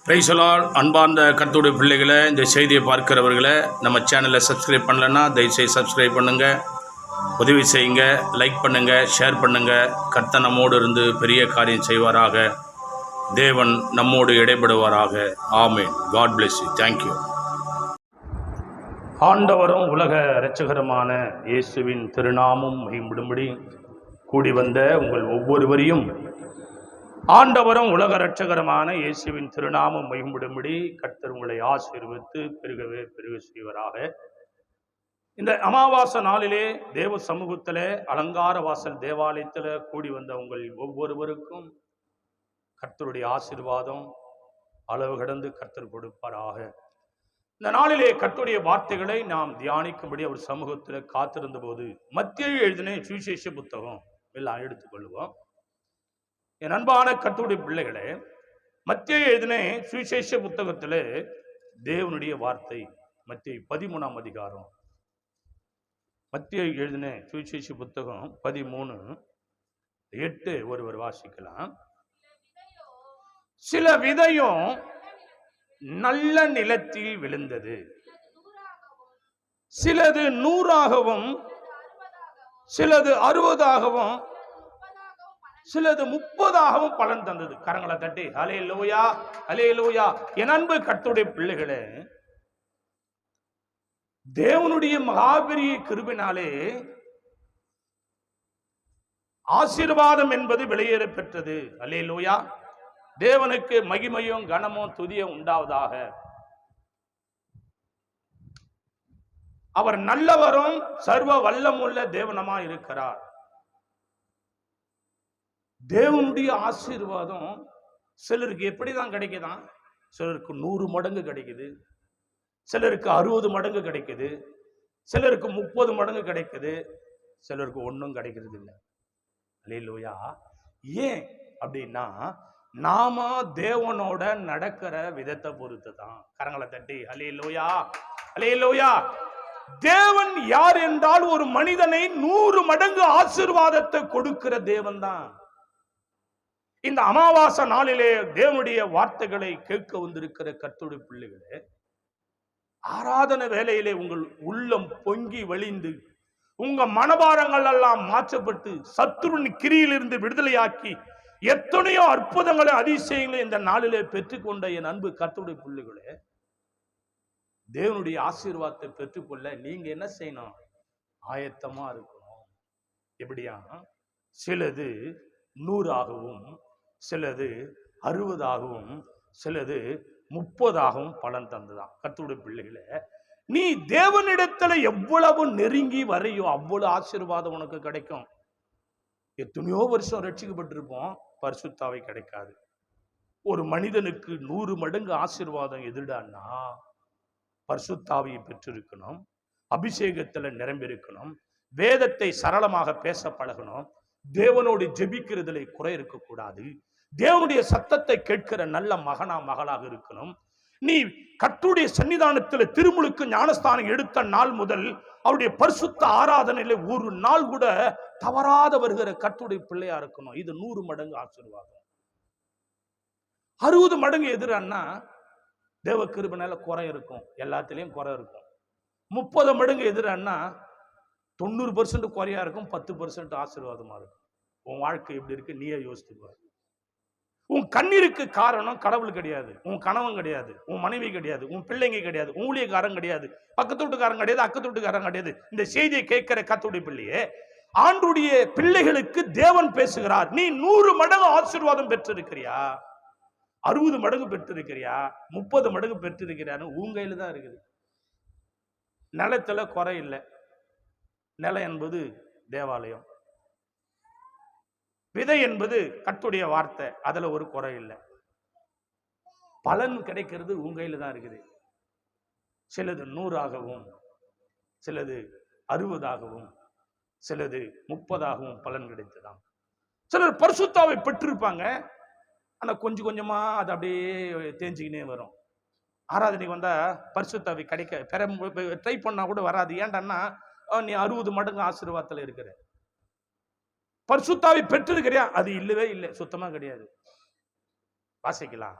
Praise the Lord. அன்பார்ந்த கர்த்தருடைய பிள்ளைகளை, இந்த செய்தியை பார்க்கிறவர்களை, நம்ம சேனலை சப்ஸ்கிரைப் பண்ணலைன்னா தயவுசெய்து சப்ஸ்கிரைப் பண்ணுங்கள், உதவி செய்யுங்க, லைக் பண்ணுங்கள், ஷேர் பண்ணுங்கள். கர்த்தர் நம்மோடு இருந்து பெரிய காரியம் செய்வாராக. தேவன் நம்மோடு இடைபடுவாராக. ஆமென். God bless you. தேங்க்யூ. ஆண்டவரும் உலக இரட்சகருமான இயேசுவின் திருநாமம் மகிமைப்படும்படி கூடி வந்த உங்கள் ஒவ்வொருவரையும் ஆண்டவரும் உலக இரட்சகருமான இயேசுவின் திருநாமம் மகிமைப்படும்படி கர்த்தர் உங்களை ஆசீர்வதித்து பெருகவே பெருக செய்வராக. இந்த அமாவாசை நாளிலே தேவ சமூகத்தில் அலங்கார வாசல் தேவாலயத்தில் கூடி வந்த உங்கள் ஒவ்வொருவருக்கும் கர்த்தருடைய ஆசீர்வாதம் அளவு கடந்து கர்த்தர் கொடுப்பாராக. இந்த நாளிலே கர்த்தருடைய வார்த்தைகளை நாம் தியானிக்கும்படி அவர் சமூகத்தில் காத்திருந்த போது மத்தேயு எழுதின சுவிசேஷ புத்தகம் எல்லாம் எடுத்துக்கொள்வோம். என் அன்பான கர்த்தருடைய பிள்ளைகளே, மத்தேயு எழுதின சுவிசேஷ புத்தகத்தில் தேவனுடைய வார்த்தை மத்தேயு 13ஆம் அதிகாரம். மத்தேயு எழுதின சுவிசேஷ புத்தகம் 13:8 ஒருவர் வாசிக்கலாம். சில விதையும் நல்ல நிலத்தில் விழுந்தது, சிலது 100ஆகவும், சிலது 60ஆகவும், சிலது 30ஆகவும் பலன் தந்தது. கரங்களை தட்டி அல்லேலூயா, அல்லேலூயா. என் அன்பு கர்த்தருடைய பிள்ளைகளே, தேவனுடைய மகாபெரிய கிருபையினாலே ஆசீர்வாதம் என்பது வெளியேற பெற்றது. அல்லேலூயா. தேவனுக்கு மகிமையும் கனமும் துதியும் உண்டாவதாக. அவர் நல்லவரும் சர்வ வல்லமுள்ள தேவனமா இருக்கிறார். தேவனுடைய ஆசீர்வாதம் சிலருக்கு எப்படிதான் கிடைக்குதான்? சிலருக்கு 100 மடங்கு கிடைக்குது, சிலருக்கு 60 மடங்கு கிடைக்குது, சிலருக்கு 30 மடங்கு கிடைக்குது, சிலருக்கு ஒன்றும் கிடைக்கிறது இல்லை. அல்லேலூயா. ஏன் அப்படின்னா, நாம தேவனோட நடக்கிற விதத்தை பொறுத்து தான். கரங்களை தட்டி அல்லேலூயா, அல்லேலூயா. தேவன் யார் என்றால் ஒரு மனிதனை 100 மடங்கு ஆசீர்வாதத்தை கொடுக்கிற தேவன் தான். இந்த அமாவாசை நாளிலே தேவனுடைய வார்த்தைகளை கேட்க வந்திருக்கிற கர்த்தருடைய பிள்ளைகளே, ஆராதனை வேளையிலே உங்கள் உள்ளம் பொங்கி வழிந்து உங்க மனபாரங்கள் எல்லாம் மாற்றப்பட்டு சத்துருவின் கிரியிலிருந்து விடுதலையாக்கி எத்தனையோ அற்புதங்களை அதிசயங்களை இந்த நாளிலே பெற்றுக்கொண்ட என் அன்பு கர்த்தருடைய பிள்ளைகளே, தேவனுடைய ஆசீர்வாதத்தை பெற்றுக்கொள்ள நீங்க என்ன செய்யணும்? ஆயத்தமா இருக்கணும். எப்படியா? சிலது 100ஆகவும், சிலது 60ஆகவும், சிலது 30ஆகவும் பலன் தந்துதான். கர்த்தருடைய பிள்ளைகளே, நீ தேவனிடத்துல எவ்வளவு நெருங்கி வரையோ அவ்வளவு ஆசீர்வாதம் உனக்கு கிடைக்கும். எத்தனையோ வருஷம் ரட்சிக்கப்பட்டிருப்போம், பரிசுத்தாவை கிடைக்காது. ஒரு மனிதனுக்கு 100 மடங்கு ஆசீர்வாதம் எதிரானா பரிசுத்தாவியை பெற்றிருக்கணும், அபிஷேகத்துல நிரம்பியிருக்கணும், வேதத்தை சரளமாக பேச பழகணும், தேவனோடு ஜெபிக்கிறதுல குறை இருக்கக்கூடாது, தேவனுடைய சத்தத்தை கேட்கிற நல்ல மகனா மகளாக இருக்கணும். நீ கர்த்தருடைய சன்னிதானத்தில் திருமுழுக்கு ஞானஸ்தானம் எடுத்த நாள் முதல் அவருடைய பரிசுத்த ஆராதனையில ஒரு நாள் கூட தவறாத வருகிற கர்த்தருடைய பிள்ளையா இருக்கணும். இது 100 மடங்கு ஆசீர்வாதம். 60 மடங்கு எதிரானா தேவ கிருபையினால குறை இருக்கும், எல்லாத்திலையும் குறை இருக்கும். 30 மடங்கு எதிரானா 90% குறையா இருக்கும், 10% ஆசீர்வாதமா இருக்கும். உன் வாழ்க்கை எப்படி இருக்கு நீயே யோசித்துப்பார். உன் கண்ணீருக்கு காரணம் கடவுள் கிடையாது, உன் கணவன் கிடையாது, உன் மனைவி கிடையாது, உன் பிள்ளைங்க கிடையாது, உன் ஊழியக்காரன் கிடையாது, பக்கத்து வீட்டுக்காரன் கிடையாது, அக்கத்து வீட்டுக்காரன் கிடையாது. இந்த செய்தியை கேட்கிற கர்த்தருடைய பிள்ளையே, ஆண்டுடைய பிள்ளைகளுக்கு தேவன் பேசுகிறார். நீ 100 மடங்கு ஆசீர்வாதம் பெற்றிருக்கிறியா? 60 மடங்கு பெற்றிருக்கிறியா? 30 மடங்கு பெற்றிருக்கிறான்னு உன் கையில தான் இருக்குது. நிலத்துல குறை இல்லை. நிலம் என்பது தேவாலயம், விதை என்பது கர்த்தருடைய வார்த்தை, அதுல ஒரு குறை இல்லை. பலன் கிடைக்கிறது உன் கையில தான் இருக்குது. சிலது 100ஆகவும், சிலது 60ஆகவும், சிலது 30ஆகவும் பலன் கிடைத்ததாம். சிலர் பரிசுத்தாவை பெற்றிருப்பாங்க, ஆனா கொஞ்சம் கொஞ்சமா அது அப்படியே தேஞ்சிக்கினே வரும். ஆராதனைக்கு வந்தா பரிசுத்தாவை கிடைக்க ட்ரை பண்ணா கூட வராது. ஏன்டான்னா நீ 60 மடங்கு ஆசீர்வாதத்துல இருக்கிற. பரிசுத்தாவை பெற்றிருக்கிறியா? அது இல்லவே இல்லை, சுத்தமா கிடையாது. வாசிக்கலாம்.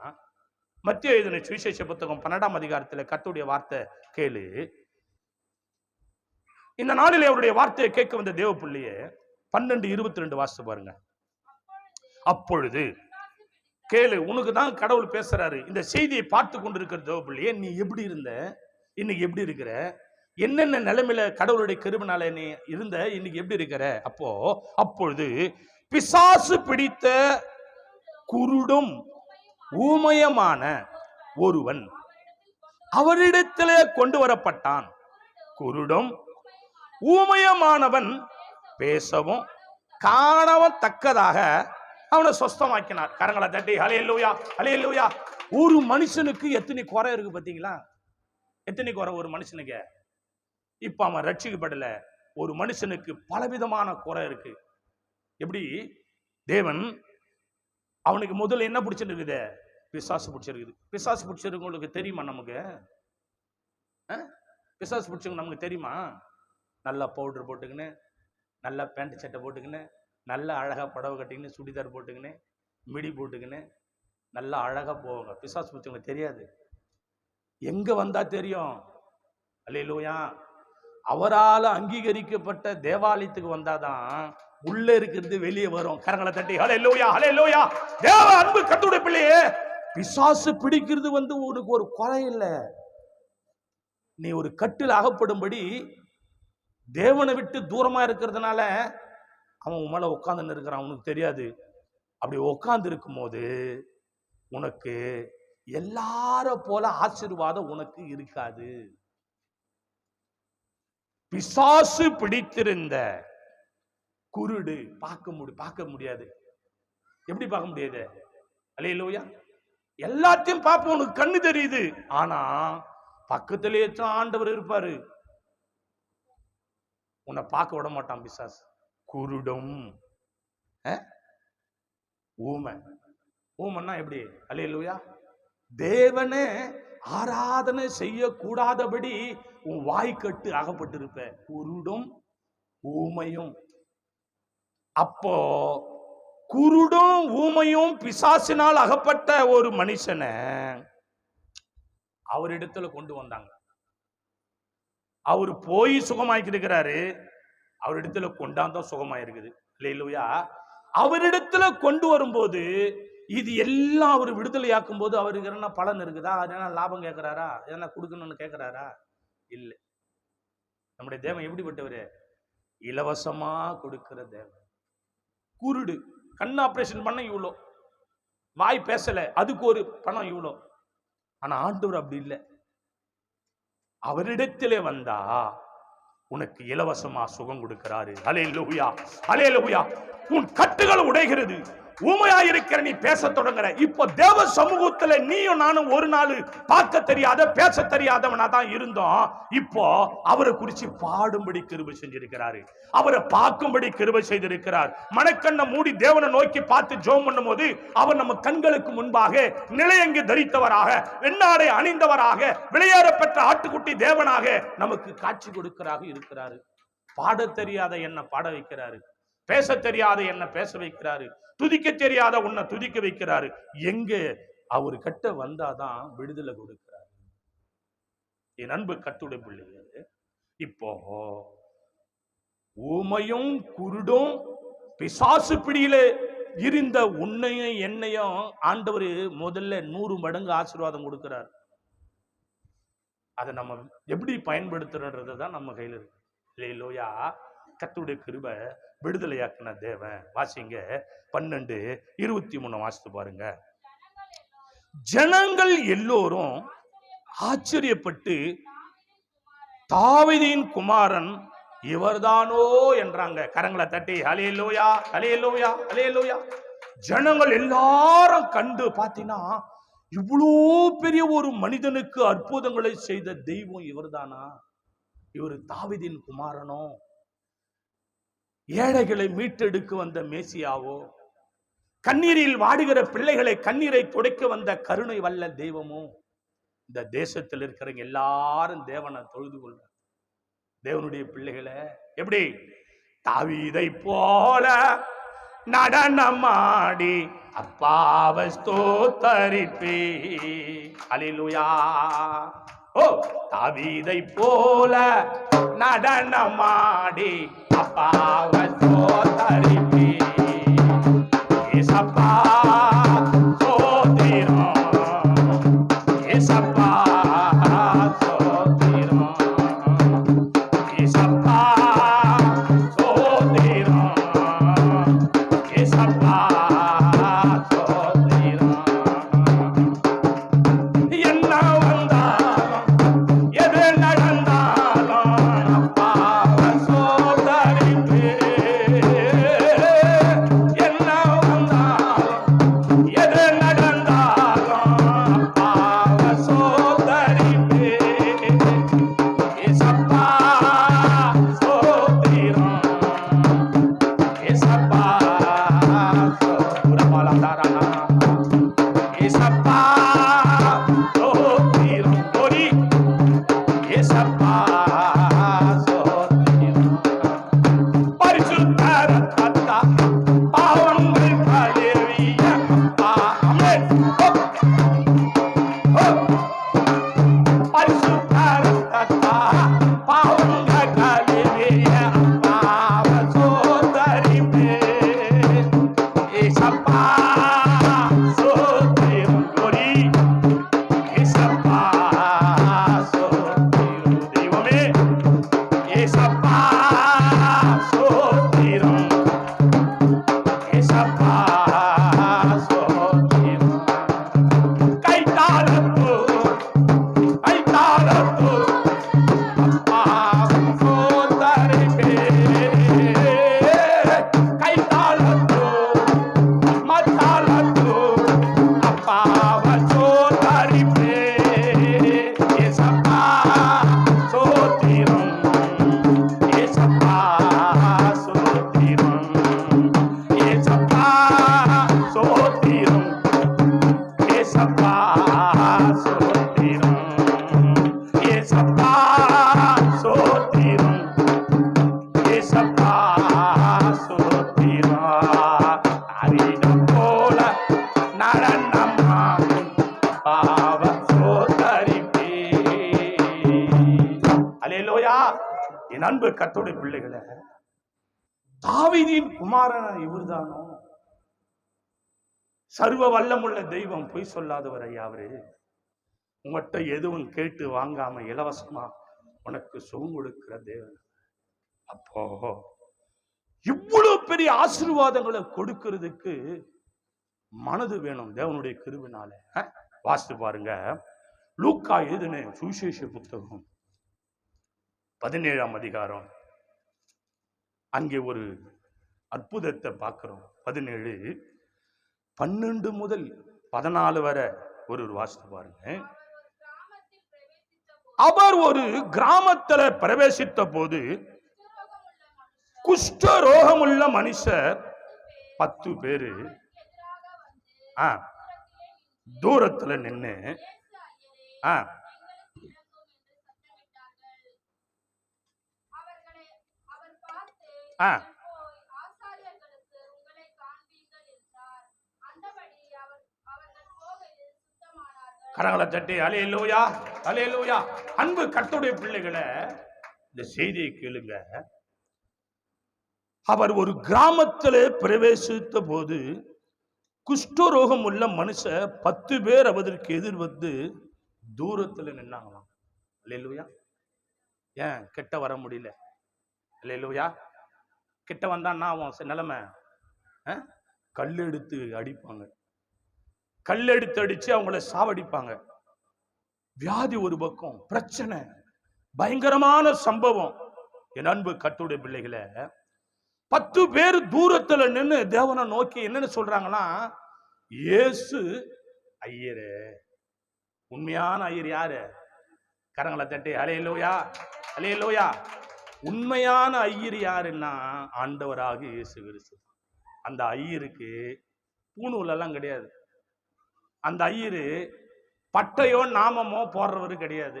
மத்திய எழுதின சுவிசேஷ புத்தகம் 12ஆம் அதிகாரத்தில் கர்த்தருடைய வார்த்தை கேளு. இந்த நாளிலே அவருடைய வார்த்தையை கேட்க வந்த தேவ பிள்ளையே 12:22 வாசித்து பாருங்க. அப்பொழுது கேளு, உனக்கு தான் கடவுள் பேசுறாரு. இந்த செய்தியை பார்த்து கொண்டிருக்கிற தேவ பிள்ளையே, நீ எப்படி இருந்த, இன்னைக்கு எப்படி இருக்கிற, என்னென்ன நிலைமையில கடவுளுடைய கிருபையால நீ இருந்த, இன்னைக்கு எப்படி இருக்கிற? அப்பொழுது பிசாசு பிடித்த குருடும் ஊமையமான ஒருவன் அவரிடத்திலே கொண்டு வரப்பட்டான். குருடும் ஊமையமானவன் பேசவும் காணவும் தக்கதாக அவனை சொஸ்தமாக்கினார். கரங்களை தட்டி ஹல்லேலூயா, ஹல்லேலூயா. ஒரு மனுஷனுக்கு எத்தனை குறை இருக்கு பாத்தீங்களா? எத்தனை குறை ஒரு மனுஷனுக்கு? இப்ப அவன் ரட்சிக்கப்படல. ஒரு மனுஷனுக்கு பலவிதமான குறை இருக்கு. எப்படி? தேவன் அவனுக்கு முதல்ல என்ன பிடிச்சிருக்குது? பிசாசு பிடிச்சிருக்குது. பிசாசு பிடிச்சிருக்கவங்களுக்கு தெரியுமா? நமக்கு பிசாசு பிடிச்சவங்க நமக்கு தெரியுமா? நல்லா பவுடர் போட்டுக்கின்னு, நல்லா பேண்ட் சட்டை போட்டுக்கின்னு, நல்லா அழகா புடவை கட்டிக்கின்னு, சுடிதார் போட்டுக்கின்னு, மிடி போட்டுக்கின்னு நல்லா அழகா போவாங்க. பிசாசு பிடிச்சவங்க தெரியாது. எங்க வந்தா தெரியும்? அல்லேலூயா. அவரால் அங்கீகரிக்கப்பட்ட தேவாலயத்துக்கு வந்தாதான் உள்ள இருக்கிறது வெளியே வரும். கரங்களை தட்டி ஹல்லேலூயா, ஹல்லேலூயா. தேவ அன்பு கர்த்தருடைய பிள்ளையே, பிசாசு பிடிக்கிறது உனக்கு ஒரு குறை இல்லை. நீ ஒரு கட்டில் அகப்படும்படி தேவனை விட்டு தூரமா இருக்கிறதுனால அவன் மேல உட்கார்ந்து இருக்கிறான். உனக்கு தெரியாது. அப்படி உட்கார்ந்து இருக்கும் போது உனக்கு எல்லார போல ஆசீர்வாதம் உனக்கு இருக்காது. பிசாசு பிடித்திருந்த குருடு பார்க்க முடியாது. எப்படி பார்க்க முடியாது? அல்லேலூயா. எல்லாத்தையும் பார்ப்போம், உனக்கு கண்ணு தெரியுது. ஆனா பக்கத்திலே ஆண்டவர் இருப்பாரு, உன்னை பார்க்க விட மாட்டான் பிசாசு. குருடும் ஊமன்னா எப்படி? அல்லேலூயா. தேவனே ஆராதனை செய்யக்கூடாதபடி உன் வாய்க்கட்டு அகப்பட்டிருப்ப. குருடும் ஊமையும். அப்போ குருடும் ஊமையும் பிசாசினால் அகப்பட்ட ஒரு மனுஷனை அவரிடத்துல கொண்டு வந்தாங்க. அவரு போய் சுகமாக்கி இருக்கிறாரு, அவரிடத்துல கொண்டாந்தான் சுகமாயிருக்குது. அல்லேலூயா. அவரிடத்துல கொண்டு வரும்போது இது எல்லாம் அவர் விடுதலையாக்கும் போது அவருக்கு என்ன பலன் இருக்குதா? என்ன லாபம் கேட்கிறாரா? என்ன கொடுக்கணும்னு கேட்கிறாரா? இல்லை. நம்முடைய தேவன் எப்படிப்பட்டவரு? இலவசமா கொடுக்கிற தேவன். குருடு, கண் ஆபரேஷன் பண்ண இவ்வளோ, வாய் பேசல, அதுக்கு ஒரு பணம் இவ்வளோ. ஆனா ஆண்டவர் அப்படி இல்லை. அவரிடத்திலே வந்தா உனக்கு இலவசமா சுகம் கொடுக்கிறாரு. அல்லேலூயா, அல்லேலூயா. உன் கட்டுகள் உடைகிறது. ஊமையாயிருக்கிற நீ பேச தொடங்குற. இப்போ தேவ சமூகத்துல நீயும் நானும் ஒரு நாள் பார்க்க தெரியாத பேச தெரியாதவனா தான் இருந்தோம். இப்போ அவரை குறிச்சு பாடும்படி கிருபை செஞ்சிருக்கிறாரு. அவரை பார்க்கும்படி கிருபை செய்திருக்கிறார். மனக்கண்ணை மூடி தேவனை நோக்கி பார்த்து ஜெபம் பண்ணும் போது அவர் நம்ம கண்களுக்கு முன்பாக நிலையங்கி தரித்தவராக, வெண்ணாடை அணிந்தவராக, விளையாடப்பட்ட ஆட்டுக்குட்டி தேவனாக நமக்கு காட்சி கொடுக்கிறாக இருக்கிறாரு. பாட தெரியாத என்ன பாட வைக்கிறாரு, பேச தெரியாத என்ன பேச வைக்கிறாரு, துதிக்க தெரியாத உன்னை துதிக்க வைக்கிறாரு. எங்க அவரு கட்ட வந்தாதான் விடுதலை கொடுக்கிறாரு. என் அன்பு கர்த்தருடைய பிள்ளைகளே, இப்போ ஊமையும் குருடும் பிசாசு பிடியில இருந்த உன்னையும் என்னையும் ஆண்டவர் முதல்ல 100 மடங்கு ஆசீர்வாதம் கொடுக்கிறார். அதை நம்ம எப்படி பயன்படுத்துறது தான் நம்ம கையில் இருக்கு. இல்லையா? கர்த்தருடைய கிருபை விடுதலையாக்கின தேவன். வாசிங்க 12:23 வாசித்து பாருங்க. ஜனங்கள் எல்லோரும் ஆச்சரியப்பட்டு தாவீதின் குமாரன் இவர்தானோ என்றாங்க. கரங்களை தட்டி ஹல்லேலூயா, ஹல்லேலூயா, ஹல்லேலூயா. ஜனங்கள் எல்லாரும் கண்டு பார்த்தீங்கன்னா, இவ்வளோ பெரிய ஒரு மனிதனுக்கு அற்புதங்களை செய்த தெய்வம் இவர்தானா? இவர் தாவீதின் குமாரனோ? ஏழைகளை மீட்டெடுக்க வந்த மேசியாவோ? கண்ணீரில் வாடுகிற பிள்ளைகளை கண்ணீரை துடைக்க வந்த கருணை வல்ல தெய்வமோ? இந்த தேசத்தில் இருக்கிறவங்க எல்லாரும் தேவனை தொழுது கொள்ள, தேவனுடைய பிள்ளைகளை எப்படி தாவீதை போல நடனமாடி அப்பாவை ஸ்தோத்தரிப்பே. அல்லேலூயா. ஓ, தாவீதை போல நடனமாடி அப்பாவை ஸ்தோத்தரிப்பே. ஏசப்பா ஸ்தோத்திரம், ஏசப்பா ஸ்தோத்திரம், ஏசப்பா ஸ்தோத்திரம், ஏசப்பா ஸ்தோத்திரம். என்ன வந்தாலும் எது நடந்தாலும் அப்பாவை ஸ்தோத்தரிப்பே. என்ன வந்தாலும் எது நடந்தாலும் அப்பாவை ஸ்தோத்தரிப்பே. ஏசப்பா ஸ்தோத்திரம், ஏசப்பா ஸ்தோத்திரம், ஏசப்பா ஸ்தோத்திரம், ஓடி ஏசப்பா ஸ்தோத்திரம். பரிசுத்த ரத்தத்தா பாவங்கள் கழுவிய அப்பா. ஆமென். ஓ, பரிசுத்த ரத்தத்தா பாவங்கள் கழுவிய அப்பாவை ஸ்தோத்தரிப்பே. ஏசப்பா ஸ்தோத்திரம், ஓடி ஏசப்பா ஸ்தோத்திரம். தெய்வமே ஏசப்பா ஸ்தோத்திரம், ஏசப்பா ஸ்தோத்திரம். கைத்தாளத்தோ கைத்தாளத்தோ அப்பாவை ஸ்தோத்தரிப்பே. கைத்தாளத்தோ மத்தாளத்தோ அப்பாவை ஸ்தோத்தரிப்பே. ஏசப்பா ஸ்தோத்திரம், ஏசப்பா ஸ்தோத்திரம், ஏசப்பா ஸ்தோத்திரம், ஏசப்பா ஸ்தோத்திரம், ஏசப்பா ஸ்தோத்திரம், ஏசப்பா ஸ்தோத்திரம். அரிடம் போல நடனமாடி அப்பாவை ஸ்தோத்தரிப்பே. அல்லேலூயா. என் அன்பு கர்த்தருடைய பிள்ளைகளே, தாவீதின் குமாரன் இவர்தானோ? சர்வ வல்லமுள்ள தெய்வம், பொய் சொல்லாதவர் ஐயா அவரு. உங்கள்கிட்ட எதுவும் கேட்டு வாங்காம இலவசமா உனக்கு சுகம் கொடுக்கிற தேவன். அப்போ இவ்வளவு பெரிய ஆசீர்வாதங்களை கொடுக்கிறதுக்கு மனது வேணும் தேவனுடைய கிருபையினால. வாசித்து பாருங்க, லூக்கா எழுதின சுவிசேஷ புத்தகம் 17ஆம் அதிகாரம். அங்கே ஒரு அற்புதத்தை பார்க்கிறோம். 17 12 முதல் 14 வரை ஒரு வாசித்து பாருங்க. அவர் ஒரு கிராமத்தில் பிரவேசித்த போது குஷ்ட ரோகமுள்ள மனுஷர் 10 பேரு தூரத்துல நின்னு கரங்களை தட்டி அல்லேலூயா அல்லேலூயா. அன்பு கர்த்தருடைய பிள்ளைகளை, இந்த செய்தியை கேளுங்க. அவர் ஒரு கிராமத்திலே பிரவேசித்த போது குஷ்டரோகம் உள்ள மனுஷர் 10 பேர் அவருக்கு எதிர் வந்து தூரத்துல நின்னாங்களாம். அல்லேலூயா. ஏன் கிட்ட வர முடியல? அல்லேலூயா. கிட்ட வந்தான்னா அவன் நிலைமை கல் எடுத்து அடிப்பாங்க, கல் எடுத்து அடிச்சு அவங்கள சாவடிப்பாங்க. வியாதி ஒரு பக்கம், பிரச்சனை, பயங்கரமான சம்பவம். என் அன்பு கர்த்தருடைய பிள்ளைகளை, 10 பேர் தூரத்துல நின்று தேவனை நோக்கி என்னன்னு சொல்றாங்கன்னா, இயேசு ஐயரே. உண்மையான ஐயர் யாரு? கரங்களை தட்டி அல்லேலூயா அல்லேலூயா. உண்மையான ஐயர் யாருன்னா ஆண்டவராக இயேசு கிறிஸ்து. அந்த ஐயருக்கு பூணூல் எல்லாம் கிடையாது. அந்த ஐயரு பட்டையோ நாமமோ போடுறவரு கிடையாது.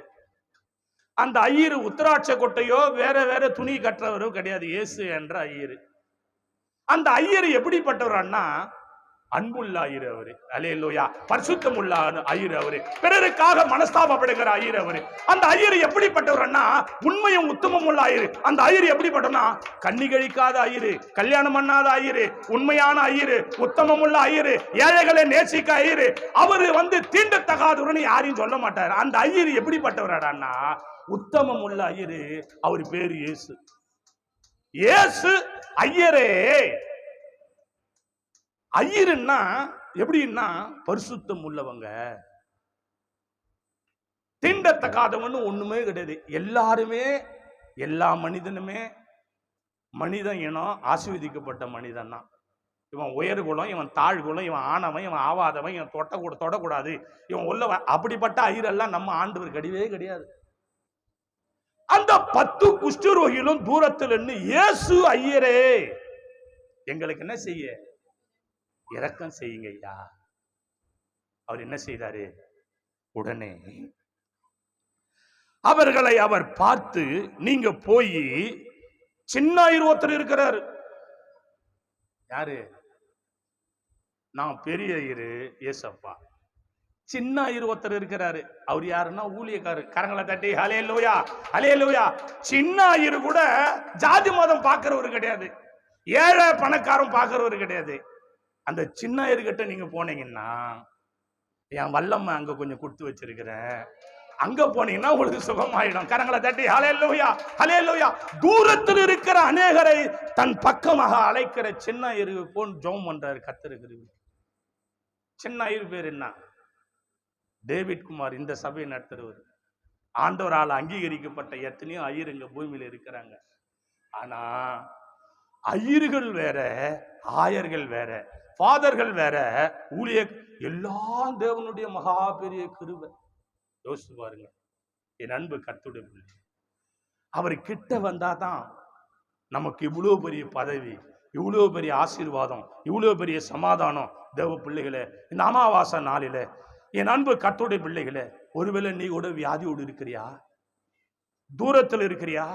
அந்த ஐயரு உத்திராட்ச கொட்டையோ வேற வேற துணி கட்டுறவரோ கிடையாது. இயேசு என்ற ஐயரு. அந்த ஐயர் எப்படிப்பட்டவர்னா அன்புள்ள ஐயர் அவரு. அல்லேலூயா. பரிசுத்தம் உள்ள ஐயர் அவரு. பிறருக்காக மனஸ்தாபப்படுகிற ஐயர் அவரு. அந்த ஐயர் எப்படிப்பட்டவர்னா உண்மையும் உத்தமம் உள்ள ஐயர். அந்த ஐயர் எப்படிப்பட்டவர்னா கண்ணி கழிக்காத ஐயர், கல்யாணம் பண்ணாத ஐயர், உண்மையான ஐயர், உத்தமம் உள்ள ஐயர், ஏழைகளை நேசிக்க ஐயர். அவரு தீண்டத்தகாதவர்னு யாரையும் சொல்ல மாட்டார். அந்த ஐயர் எப்படிப்பட்டவரானா உத்தமம் உள்ள ஐயர். அவர் பேரு இயேசு. இயேசு ஐயரே. ஐயருன்னா எப்படின்னா பரிசுத்தம் உள்ளவங்க, தீண்டத்தகாதவன்னு ஒண்ணுமே கிடையாது. எல்லாருமே, எல்லா மனிதனுமே மனிதன் இனம் ஆசீர்வதிக்கப்பட்ட மனிதன் தான். இவன் உயர் குலம், இவன் தாழ் குலம், இவன் ஆனவன், இவன் ஆவாதவன், இவன் தொடக்கூடாது, இவன் உள்ளவன், அப்படிப்பட்ட ஐயரெல்லாம் நம்ம ஆண்டவர் கிடையவே கிடையாது. அந்த 10 குஷ்டரோகிகளும் தூரத்தில் நின்று இயேசு ஐயரே எங்களுக்கு என்ன செய்ய இரக்கம் செய்யுங்க ஐயா. அவர் என்ன செய்தாரு? உடனே அவர்களை அவர் பார்த்து, நீங்க போய் சின்ன ஐயர் ஒருத்தர் இருக்கிறாரு. யாரு? நான் பெரிய ஐயரு ஏசப்பா. சின்ன ஐயர் ஒருத்தர் இருக்கிறாரு. அவர் யாருன்னா ஊழியக்காரர். கரங்களை தட்டி ஹல்லேலூயா, ஹல்லேலூயா. சின்ன ஐயர் கூட ஜாதி மதம் பார்க்கிறவர் கிடையாது, ஏழை பணக்காரன் பார்க்கிறவர் கிடையாது. அந்த சின்ன ஐயர்கிட்ட நீங்க போனீங்கன்னா, என் வல்லம்மா அங்க கொஞ்சம் கொடுத்து வச்சிருக்கிறேன், அங்க போனீங்கன்னா உங்களுக்கு சுகமாயிடும். கரங்களை தட்டி ஹல்லேலூயா, ஹல்லேலூயா. தூரத்தில் இருக்கிற அநேகரை தன் பக்கமாக அழைக்கிற சின்ன ஐயர் போன் ஜெபம் பண்றாரு கர்த்தருக்கு. சின்ன ஐயர் பேர் என்ன? டேவிட் குமார். இந்த சபையை நடத்துறவர். ஆண்டவரால் அங்கீகரிக்கப்பட்ட எத்தனையோ ஐயர் இங்க பூமியில இருக்கிறாங்க. ஆனா ஐயர்கள் வேற, ஆயர்கள் வேற, ஃபாதர்கள் வேற, ஊழிய எல்லாம் தேவனுடைய மகா பெரிய கிருபை. யோசிச்சு பாருங்க. என் அன்பு கர்த்தருடைய பிள்ளை, அவர் கிட்ட வந்தாதான் நமக்கு இவ்வளவு பெரிய பதவி, இவ்வளவு பெரிய ஆசீர்வாதம், இவ்வளவு பெரிய சமாதானம். தேவ பிள்ளைகளே, இந்த அமாவாசை நாளில என் அன்பு கர்த்தருடைய பிள்ளைகளே, ஒருவேளை நீ கூட வியாதியோடு இருக்கிறியா? தூரத்தில் இருக்கிறியா?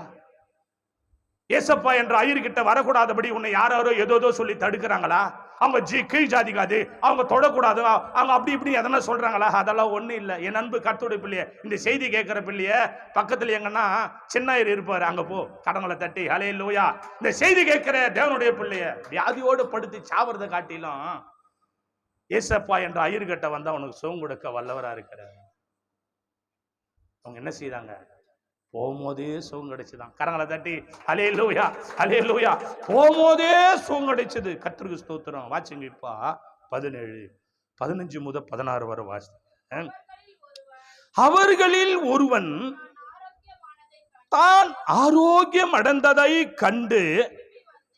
ஏசப்பா என்ற ஐயர்கிட்ட வரக்கூடாதபடி உன்னை யாரோ ஏதோ சொல்லி தடுக்கிறாங்களா? அவங்க கீழ் ஜாதிக்காது, அவங்க தொடக்கூடாது, அவங்க அப்படி இப்படி எதனா சொல்றாங்களா? அதெல்லாம் ஒண்ணு இல்லை. என் அன்பு கர்த்தருடைய பிள்ளைய, இந்த செய்தி கேட்கிற பிள்ளைய பக்கத்துல எங்கன்னா சின்ன ஐயர் இருப்பாரு, அங்க போ, கடங்களை தட்டி ஹல்லேலூயா. இந்த செய்தி கேட்கிற தேவனுடைய பிள்ளைய வியாதியோடு படுத்து சாவறதை காட்டிலும் ஏசப்பா என்ற ஐயர்கிட்ட வந்து அவனுக்கு சுகம் கொடுக்க வல்லவரா இருக்கிறார். அவங்க என்ன செய்தாங்க? போகும்போதே சுகம் கிடைச்சுதான். கரங்களை தட்டி ஹல்லேலூயா, ஹல்லேலூயா. போகும்போதே சுகம் கிடைச்சது. கர்த்தருக்கு ஸ்தோத்திரம். வாசிங்க இப்ப 17, 15 முதல் 16 வரை வாசி. அவர்களில் ஒருவன் தான் ஆரோக்கியம் அடைந்ததை கண்டு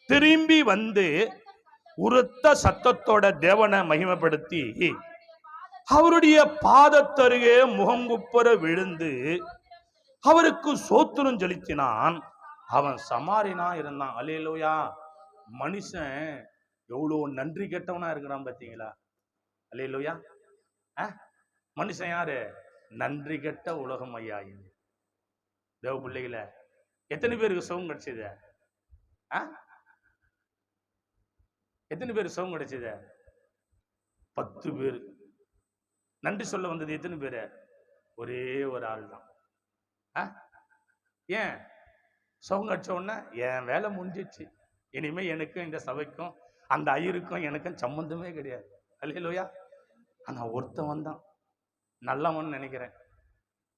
திரும்பி வந்து உரத்த சத்தத்தோட தேவனை மகிமைப்படுத்தி அவருடைய பாதத்தருகே முகங்குப்புற விழுந்து அவருக்கு சோத்திரம் செலுத்தினான். அவன் சமாரினா இருந்தான். அல்லேலூயா. மனுஷன் எவ்வளவு நன்றி கெட்டவனா இருக்கிறான் பாத்தீங்களா? அல்லேலூயா. மனுஷன் யாரு? நன்றி கெட்ட உலகம் ஐயா. இது தேவ பிள்ளைகள எத்தனை பேருக்கு சுகம் கிடைச்சது? எத்தனை பேர் சுகம் கிடைச்சது? 10 பேர். நன்றி சொல்ல வந்தது எத்தனை பேரு? ஒரே ஒரு ஆள் தான். ஏன்? சுகம் கிடைச்ச உடனே என் வேலை முடிஞ்சிச்சு, இனிமே எனக்கும் இந்த சபைக்கும் அந்த ஐயருக்கும் எனக்கும் சம்பந்தமே கிடையாது. அல்லேலூயா. ஆனா ஒருத்தவன் தான் நல்லவன் நினைக்கிறேன்.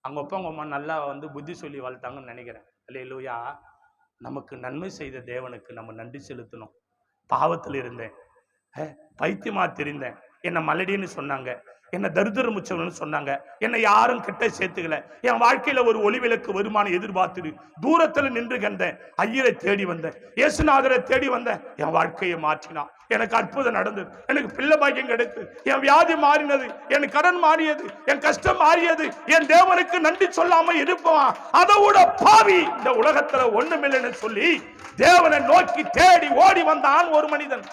அவங்க அப்பா அவங்க அம்மா நல்லா புத்தி சொல்லி வளர்த்தாங்கன்னு நினைக்கிறேன். அல்லேலூயா. நமக்கு நன்மை செய்த தேவனுக்கு நம்ம நன்றி செலுத்தணும். பாவத்தில் இருந்தேன், பைத்தியமா தெரிந்தேன், என்னை மலடின்னு சொன்னாங்க, என்னை தரித்திர முச்சவன்னு சொன்னாங்க, என்னை யாரும் கிட்ட சேர்த்துக்கல. என் வாழ்க்கையில ஒரு ஒளிவிளக்கு வருமானம் எதிர்பார்த்துடு தூரத்துல நின்று கண்டேன். ஐயரை தேடி வந்தேன், இயேசுநாதரை தேடி வந்தேன். என் வாழ்க்கையை மாற்றினான். எனக்கு அற்புதம் நடந்தது. எனக்கு பிள்ளை பாக்கியம் கிடைத்தது. என் வியாதி மாறினது, என் கடன் மாறியது, என் கஷ்டம் மாறியது. என் தேவனுக்கு நன்றி சொல்லாம இருப்பான் அதை விட பாவி இந்த உலகத்துல ஒண்ணுமில்லைன்னு சொல்லி தேவனை நோக்கி தேடி ஓடி வந்தான் ஒரு மனிதன்.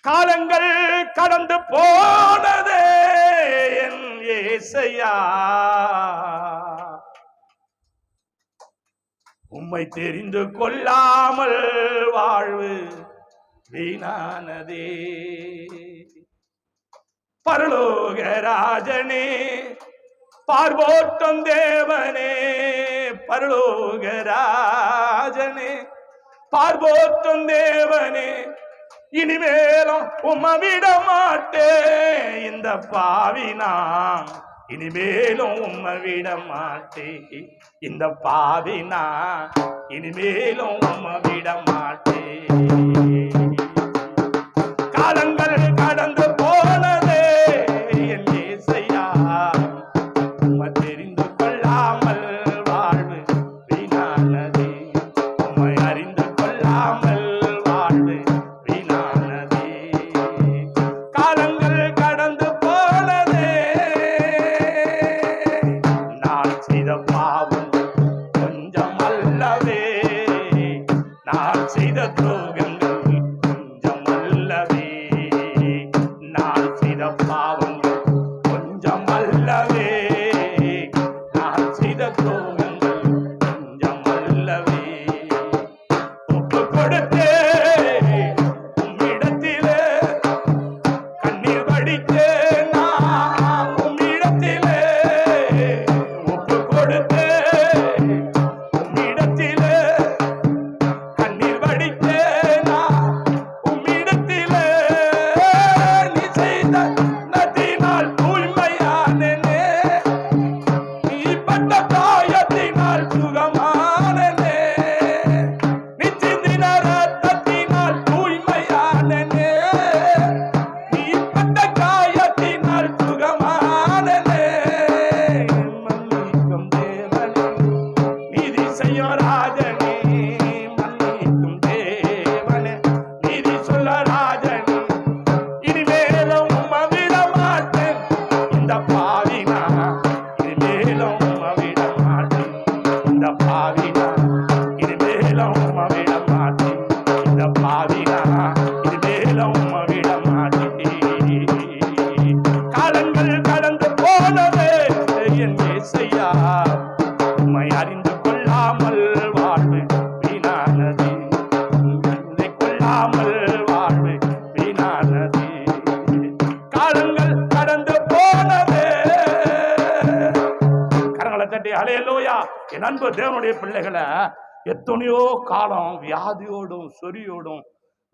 காலங்கள் கடந்து போனதே என் இயேசையா, உம்மை தெரிந்து கொள்ளாமல் வாழ்வு வீணானதே. பரலோக ராஜனே, பார்வோட்டம் தேவனே, பரலோக ராஜனே, பார்வோட்டம் தேவனே, இனிமேலும் உம்மை விட மாட்டேன். இந்த பாவினா இனிமேலும் உம்மை விட மாட்டேன். இந்த பாவினா இனிமேலும் உம்மை விட மாட்டேன். காலங்கள் கடந்து போனதே என் இயேசையா, உம்மை தெரிந்து கொள்ளாமல் வாழ்வு வீணானதே. உம்மை அறிந்து கொள்ளாமல் வாழ்வு வீணானதே. காலங்கள் கடந்து போனதே, நான் செய்த பாவம் கொஞ்சம் அல்லவே, நான் செய்த துரோகங்கள் கொஞ்சம் அல்லவே, நான் செய்த பாவங்கள் கொஞ்சம் அல்லவே, நான் செய்த துரோகங்கள் கொஞ்சம் அல்லவே. ஒப்பு கொடுத்தே உம்மிடத்திலே, கண்ணீர் வடித்தே நான் உம்மிடத்திலே, ஒப்பு கொடுத்தே உம்மிடத்திலே, கண்ணீர் வடித்தே நான் உம்மிடத்திலே. நீ செய்த நதியினால் தூய்மையானேனே, நீ பட்ட காயத்தினால் சுகமானேனே, நீ சிந்தின ரத்தத்தினால் தூய்மையானேனே, நீ பட்ட காயத்தினால் சுகமானேனே. மன்னிக்கும் தேவனே, நீதி செய்யும் ராஜனே, மன்னிக்கும் தேவனே, நீதி சொல்ல ராஜனே, இனிமேலும் உம்மை விட மாட்டேன். இந்த பாவினா இனிமேலும் உம்மை விட மாட்டேன். இந்த பாவினா இனிமேலும் உம்மை விட மாட்டேன். இந்த பாவினா இனிமேலும் உம்மை விட மாட்டேன். காலங்கள் கடந்து போனதே என் இயேசையா, உம்மை அறிந்து கொள்ளாமல் வாழ்வு வீணானதே. அறிந்து கொள்ளாமல் வாழ்வு வீணானதே. காலங்கள் கடந்து போனதே. கரங்களை தட்டி ஹல்லேலூயா. என் அன்பு தேவனுடைய பிள்ளைகளை, எத்தனையோ காலம் வியாதியோடும் சொரியோடும்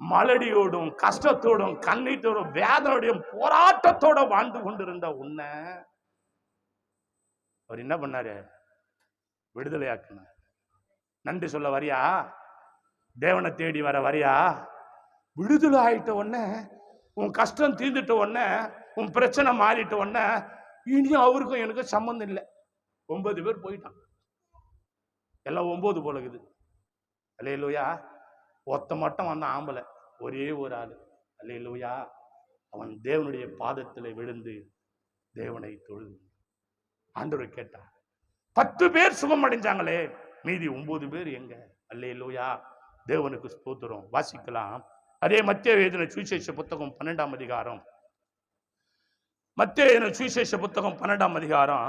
மலடியோடும் கஷ்டத்தோடும் கண்ணீட்டோடும் வேதனையோடும் போராட்டத்தோட வாழ்ந்து கொண்டிருந்த உன்னை அவர் என்ன பண்ணாரு? விடுதலையாக்குனார். நன்றி சொல்ல வரியா? தேவனை தேடி வர வரியா? விடுதலை ஆயிட்ட உடனே, உன் கஷ்டம் தீர்ந்துட்ட உடனே, உன் பிரச்சனை மாறிட்ட உடனே, இனி அவருக்கும் எனக்கு சம்பந்தம் இல்லை. 9 பேர் போயிட்டான். எல்லாம் 9 போல இருக்குது. அல்லேலூயா. ஒத்த மட்டும் வந்த ஆம்பளை, ஒரே ஒரு ஆளு. அல்லேலூயா. அவன் தேவனுடைய பாதத்தில் விழுந்து தேவனை தொழுது ஆண்டவர் கேட்டான். 10 பேர் சுகம் அடைஞ்சாங்களே, மீதி 9 பேர் எங்க? அல்லேலூயா. தேவனுக்கு ஸ்தோத்திரம். வாசிக்கலாம். அதே மத்தேயு எழுதின சுவிசேஷ புத்தகம் 12ஆம் அதிகாரம். மத்தேயு எழுதின சுவிசேஷ புத்தகம் 12ஆம் அதிகாரம்.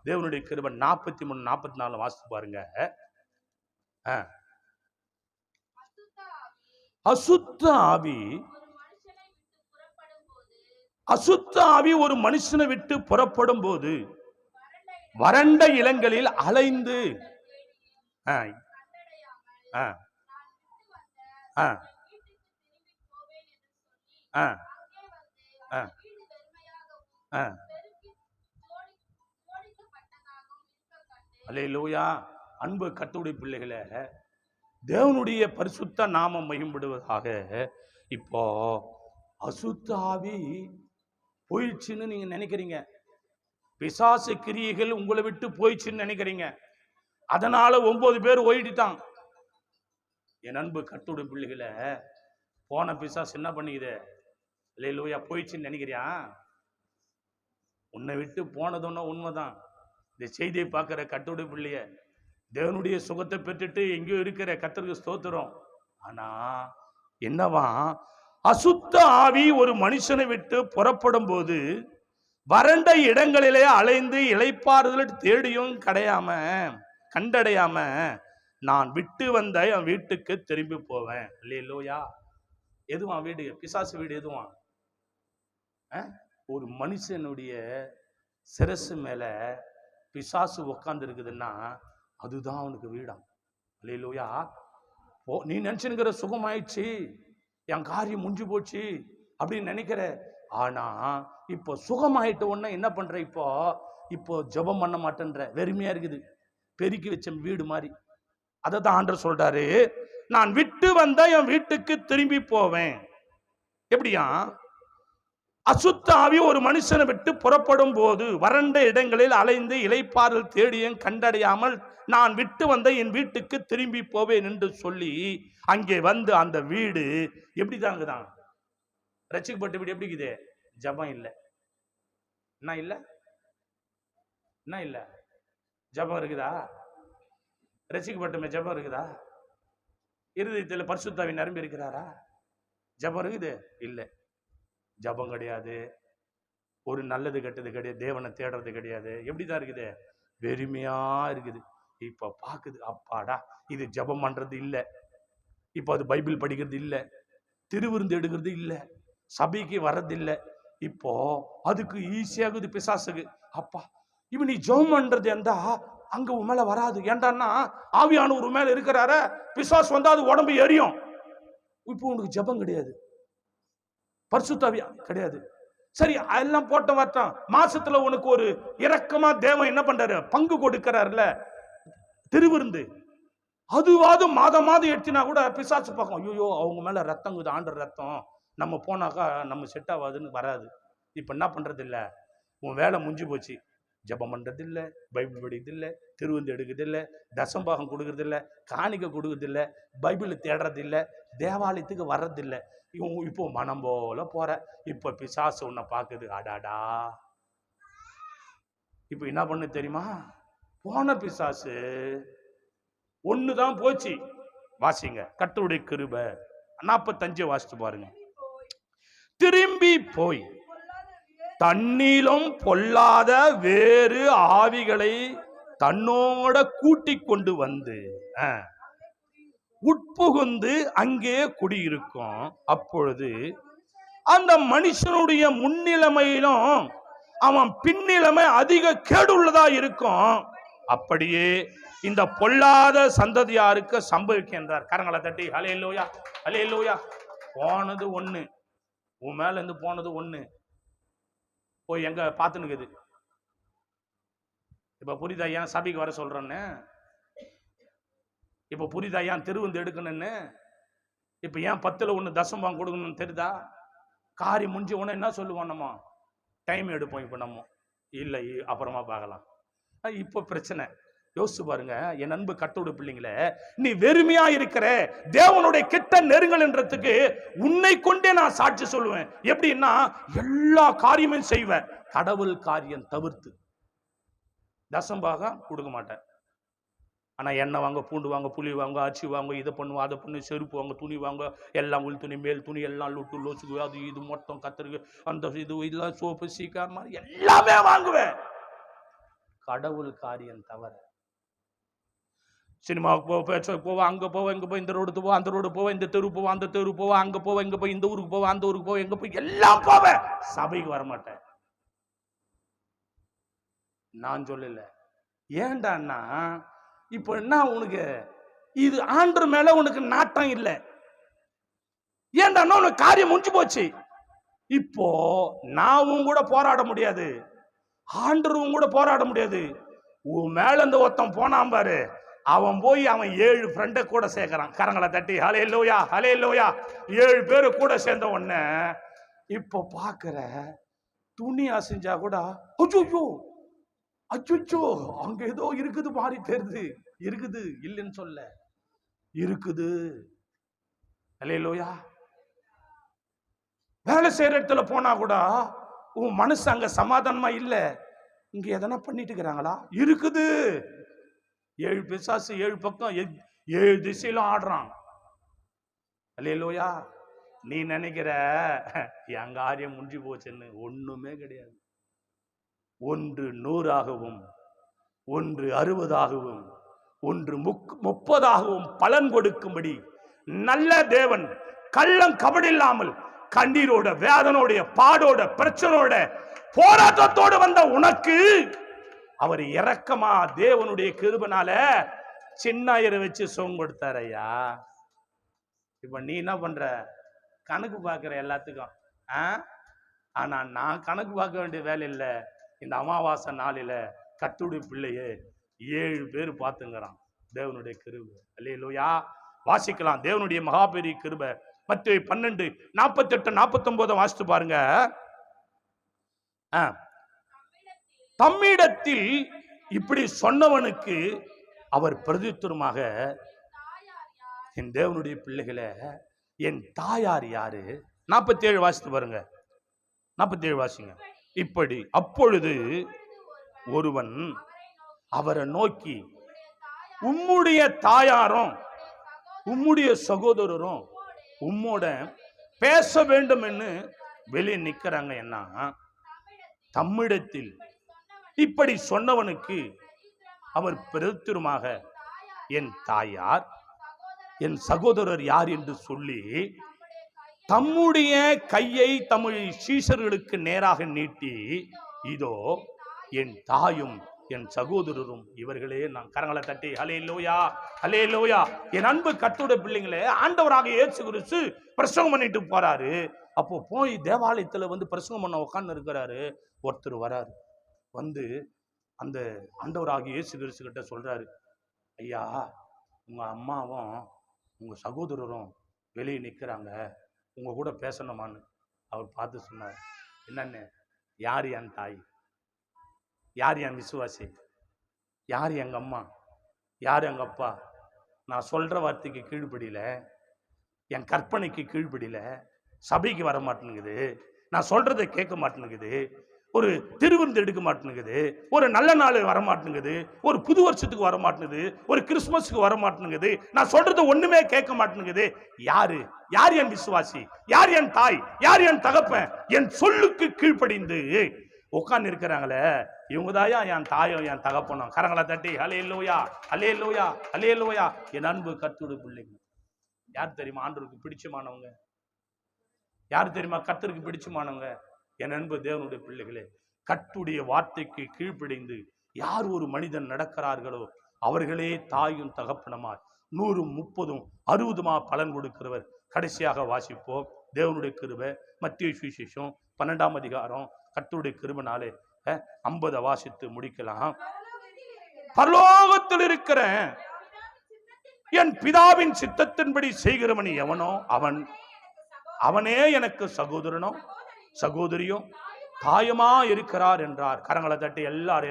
தேவனுடைய கிருபை 43 44 வாசித்து பாருங்க. அசுத்த ஆவி ஒரு மனுஷனை விட்டு புறப்படும் போது வறண்ட இளங்களில் அலைந்து அல்லேலூயா. அன்பு கர்த்தருடைய பிள்ளைகளே, தேவனுடைய பரிசுத்த நாமம் மகிமைப்படுவதாக. இப்போ அசுத்த ஆவி போயிடுச்சுன்னு நீங்க நினைக்கிறீங்க. பிசாசு கிரியைகள் உங்களை விட்டு போயிடுச்சுன்னு நினைக்கிறீங்க. அதனால 9 பேர் ஓடிட்டான். என் அன்பு கர்த்தருடைய பிள்ளைகளை, போன பிசாசு என்ன பண்ணிக்குது? அல்லேலூயா. போயிடுச்சுன்னு நினைக்கிறியா? உன்னை விட்டு போனதுன்னா உண்மைதான். இந்த செய்தியை பார்க்கிற கர்த்தருடைய பிள்ளைய, தேவனுடைய சுகத்தை பெற்றுட்டு எங்கேயோ இருக்கிற கர்த்தருக்கு ஸ்தோத்திரம். ஆனா என்னவா? அசுத்த ஆவி ஒரு மனுஷனை விட்டு புறப்படும் போது வறண்ட இடங்களிலே அலைந்து இளைப்பாறுதல் தேடியும் கண்டடையாம நான் விட்டு வந்த என் வீட்டுக்கு திரும்பி போவேன். அல்லேலூயா. எதுவான் வீடு? பிசாசு வீடு எதுவான்? ஒரு மனுஷனுடைய சிரசு மேல பிசாசு உட்கார்ந்து இருக்குதுன்னா அதுதான் அவனுக்கு வீடாம். அல்லேலூயா. நீ நினைச்சுங்கிற சுகமாயிடுச்சு, என் காரியம் முடிஞ்சு போச்சு அப்படின்னு நினைக்கிற. ஆனா இப்போ சுகமாயிட்ட உடனே என்ன பண்ற? இப்போ ஜெபம் பண்ண மாட்டேன்ற, வெறுமையா இருக்குது, பெருக்கி வச்ச வீடு மாதிரி. அதை தான் ஆண்டவர் சொல்றாரு, நான் விட்டு வந்த என் வீட்டுக்கு திரும்பி போவேன். எப்படியா? அசுத்த ஆவி ஒரு மனுஷனை விட்டு புறப்படும் போது வறண்ட இடங்களில் அலைந்து இளைப்பாறல் தேடியும் கண்டடையாமல் நான் விட்டு வந்த என் வீட்டுக்கு திரும்பி போவேன் என்று சொல்லி அங்கே வந்து அந்த வீடு எப்படிதாங்குதான்? ரட்சிக்கப்பட்ட வீடு எப்படி இருக்குது? ஜபம் இல்லை. என்ன இல்ல? என்ன இல்ல? ஜபம் இருக்குதா? ரட்சிக்கப்பட்ட ஜபம் இருக்குதா? இருதயத்தில் பரிசுத்த ஆவி நிரம்பி இருக்கிறாரா? ஜபம் இருக்குது? இல்லை. ஜபம் கிடையாது, ஒரு நல்லது கெட்டது கிடையாது, தேவனை தேடுறது கிடையாது. எப்படிதான் இருக்குது? வெறுமையா இருக்குது. இப்ப பாக்குது, அப்பாடா இது ஜபம் பண்றது இல்லை, இப்ப அது பைபிள் படிக்கிறது இல்லை, திருவிருந்து எடுக்கிறது இல்லை, சபைக்கு வர்றது இல்லை. இப்போ அதுக்கு ஈஸியாகுது பிசாசுக்கு. அப்பா இப்ப நீ ஜபம் பண்றது எந்தா அங்க உன் மேல வராது. ஏண்டான்னா ஆவியானவர் மேல இருக்கிறார, பிசாசு வந்தா அது உடம்பு எரியும். இப்போ உனக்கு ஜபம் கிடையாது, பரிசுத்தாவியா கிடையாது. சரி, எல்லாம் போட்ட வரட்டும். மாசத்துல உனக்கு ஒரு இரக்கமா தேவன் என்ன பண்றாரு? பங்கு கொடுக்கிறாருல, திருவிருந்து. அதுவாது மாதம் எடுத்தினா கூட பிசாசு பார்க்கும், ஐயோ அவங்க மேல ரத்தம், ஆண்டர் ரத்தம், நம்ம போனாக்கா நம்ம செட் ஆகாதுன்னு வராது. இப்ப என்ன பண்றது இல்ல, உன் வேலை முடிஞ்சு போச்சு. ஜபம் பண்றது இல்லை, பைபிள் படிக்கிறது இல்லை, திருவிருந்து எடுக்கிறது இல்லை, தசம்பாகம் கொடுக்கறது இல்லை, காணிக்க கொடுக்கறது இல்லை, பைபிள் தேடுறது இல்லை, தேவாலயத்துக்கு வர்றது இல்லை. இப்போ மனம் போல போற. இப்ப பிசாசு உன்னை பாக்குது, அடாடா. இப்ப என்ன பண்ணு தெரியுமா? போன பிசாசு ஒண்ணுதான் போச்சு. வாசிங்க, கர்த்தருடைய கிருபை 45 வாசித்து பாருங்க. திரும்பி போய் தண்ணீரும் பொல்லாத வேறு ஆவிகளை தன்னோட கூட்டிக் கொண்டு வந்து உட்புகுந்து அங்கே குடியிருக்கும். அப்பொழுது அந்த மனுஷனுடைய முன்னிலைமையிலும் அவன் பின்னிலைமை அதிக கேடுள்ளதா இருக்கும். அப்படியே இந்த பொல்லாத சந்ததியாருக்கு சம்பவிக்கின்றார். கரங்களை தட்டி ஹல்லேலூயா, ஹல்லேலூயா. போனது ஒண்ணு, உன் மேல இருந்து போனது ஒண்ணு, போய் எங்க பாத்துனுக்குது. இப்ப புரியுதா ஏன் சபைக்கு வர சொல்றேன்னு? இப்ப புரியுதா ஏன் திருவிருந்து எடுக்கணும்னு? இப்ப ஏன் 10ல் 1 தசம்பாகம் கொடுக்கணும்னு தெரியுதா? காரி முடிஞ்ச உடனே என்ன சொல்லுவோம்? நம்ம டைம் எடுப்போம். இப்ப நம்ம இல்லை, அப்புறமா பார்க்கலாம். இப்ப பிரச்சனை. யோசிச்சு பாருங்க என் அன்பு கர்த்தருடைய பிள்ளைங்களே, நீ வெறுமையா இருக்கிற, தேவனுடைய கிட்ட நெருங்கல்ன்றதுக்கு உன்னை கொண்டே நான் சாட்சி சொல்லுவேன். எப்படின்னா எல்லா காரியமும் செய்வேன், கடவுள் காரியம் தவிர்த்து. தசம்பாகம் கொடுக்க மாட்டேன். ஆனா எண்ணெய் வாங்க, பூண்டு வாங்க, புளி வாங்க, அரிசி வாங்க, இதை பண்ணுவோம், அதை பண்ணு, செருப்பு வாங்க, துணி வாங்க, எல்லாம் உள் துணி மேல் துணி எல்லாம் லொட்டு லோசுக்கு, அது இது மொத்தம் கத்திருக்கு, அந்த இது இதெல்லாம் சோப்பு சீக்கார் மாதிரி எல்லாமே வாங்குவேன், கடவுள் காரியம் தவிர. சினிமாவுக்கு போவோம், அங்க போவோம், இங்க போய், இந்த ரோடு போவோம், அந்த ரோடு போவோம், இந்த தெரு போவோம், அந்த தெரு போவோம், அங்க போவோம், இங்க போய், இந்த ஊருக்கு போவோம், அந்த ஊருக்கு போவோம், எங்க போய் எல்லாம் போவேன், சபைக்கு வரமாட்டேன். நான் சொல்லல. ஏண்டான்னா இப்ப என்ன உனக்கு இது ஆண்டவர் மேல உனக்கு நாட்டம் இல்லை. ஏண்டான்னா உனக்கு காரியம் முடிஞ்சு போச்சு. இப்போ நான் கூட போராட முடியாது, ஆண்டவரும் கூட போராட முடியாது. உன் மேல இந்த ஒருத்தன் போனான் பாரு, அவன் போய் அவன் 7 ஃப்ரெண்டை கூட சேர்க்கிறான். கரங்களை தட்டி ஹல்லேலூயா, ஹல்லேலூயா. 7 பேரு கூட சேர்ந்த உடனே இப்போ பாக்குற துணி அசைஞ்சா கூட அச்சோ அச்சோ அங்க ஏதோ இருக்குது மாதிரி தெரியுது. இருக்குது, இல்லைன்னு சொல்ல, இருக்குது. ஹல்லேலூயா. வேலை செய்யற இடத்துல போனா கூட உன் மனசு அங்க சமாதானமா இல்ல, இங்க எதனா பண்ணிட்டு இருக்கிறாங்களா? இருக்குது. 7 பிசாசு 7 பக்கம் 7 திசையிலும் ஆடுறான். ஹல்லேலூயா. நீ நினைக்கிற என் காரியம் முடிஞ்சு போச்சுன்னு, ஒண்ணுமே கிடையாது. 1 100 ஆகவும் 1 60 ஆகவும் ஒன்று 30ஆகவும் பலன் கொடுக்கும்படி நல்ல தேவன் கள்ளம் கபடில்லாமல் கண்ணீரோட வேதனோட பாடோட பிரச்சனோட போராட்டத்தோடு வந்த உனக்கு அவர் இரக்கமா தேவனுடைய கிருபைனால சின்னாயரை வச்சு சோகம் கொடுத்தார் ஐயா. இப்ப நீ என்ன பண்ற? கணக்கு பார்க்கிற எல்லாத்துக்கும். ஆனா நான் கணக்கு பார்க்க வேண்டிய வேலை இல்லை. இந்த அமாவாசை நாளில கர்த்தருடைய பிள்ளையே 7 பேர் பார்த்துங்கிறான். தேவனுடைய கிருபை. அல்லேலூயா. வாசிக்கலாம் தேவனுடைய மகாபெரிய கிருபை. மத்தேயு 12:48-49 வாசித்து பாருங்க. தம்மிடத்தில் இப்படி சொன்னவனுக்கு அவர் பிரதித்துவமாக, என் தேவனுடைய பிள்ளைகளை, என் தாயார் யாரு? 47 வாசித்து பாருங்க. 47 வாசிங்க. இப்படி அப்பொழுது ஒருவன் அவரை நோக்கி, உம்முடைய தாயாரும் உம்முடைய சகோதரரும் உம்மோட பேச வேண்டும் என்று வெளியே நிக்கிறாங்க. என்ன? தம்மிடத்தில் இப்படி சொன்னவனுக்கு அவர் பிரதித்துவமாக, என் தாயார் என் சகோதரர் யார் என்று சொல்லி தம்முடைய கையை தமிழ் சீஷர்களுக்கு நேராக நீட்டி, இதோ என் தாயும் என் சகோதரரும் இவர்களே. நான் கரங்களை தட்டி ஹல்லேலூயா ஹல்லேலூயா. என் அன்பு கர்த்தருடைய பிள்ளைங்களே, ஆண்டவராக இயேசு கிறிஸ்து பிரசங்கம் பண்ணிட்டு போறாரு. அப்போ போய் தேவாலயத்துல வந்து பிரசங்கம் பண்ண உட்கார்ந்து இருக்கிறாரு. ஒருத்தர் வராரு. வந்து அந்த ஆண்டவராக இயேசு கிறிஸ்து கிட்ட சொல்றாரு, ஐயா உங்க அம்மாவும் உங்க சகோதரரும் வெளியே நிக்கிறாங்க, உங்க கூட பேசணுமான்னு. அவர் பார்த்து சொன்னார், என்னன்னு? யார் என் தாய்? யார் என் விசுவாசி? யார் எங்க அம்மா? யார் எங்க அப்பா? நான் சொல்ற வார்த்தைக்கு கீழ்ப்படியில, என் கற்பனைக்கு கீழ்ப்படியில, சபைக்கு வர மாட்டேங்குது, நான் சொல்றதை கேட்க மாட்டேங்குது, ஒரு திருவிருந்து எடுக்க மாட்டேங்குது, ஒரு நல்ல நாள் வர மாட்டேங்குது, ஒரு புது வருஷத்துக்கு வர மாட்டேங்குது, ஒரு கிறிஸ்துமஸுக்கு வர மாட்டேங்குது, நான் சொல்றது ஒண்ணுமே கேட்க மாட்டேங்குது. யாரு? யார் என் விசுவாசி? யார் என் தாய்? யார் என் தகப்பன்? என் சொல்லுக்கு கீழ்ப்படிந்து உட்கார்ந்து இருக்கிறாங்களே, இவங்க தாயா என் தாயும் என் தகப்பனும். கரங்களை தட்டி ஹல்லேலூயா ஹல்லேலூயா ஹல்லேலூயா. என் அன்பு கர்த்தருடைய பிள்ளைங்க, யார் தெரியுமா ஆண்டவருக்கு பிடிச்சமானவங்க? யார் தெரியுமா கர்த்தருக்கு பிடிச்சமானவங்க? என் அன்பு தேவனுடைய பிள்ளைகளே, கர்த்தருடைய வார்த்தைக்கு கீழ்ப்படிந்து யார் ஒரு மனிதன் நடக்கிறார்களோ அவர்களே தாயும் தகப்பனமாய் 100, 30, 60 பலன் கொடுக்கிறவர். கடைசியாக வாசிப்போம் தேவனுடைய கிருபை. மத்தேயு சுவிசேஷம் 12ஆம் அதிகாரம். கர்த்தருடைய கிருபைனாலே 50 வாசித்து முடிக்கலாம். பரலோகத்தில் இருக்கிற என் பிதாவின் சித்தத்தின்படி செய்கிறவன் எவனோ அவனே எனக்கு சகோதரனும் சகோதரியும் தாயுமா இருக்கிறார் என்றார். கரங்களை தட்டி எல்லார்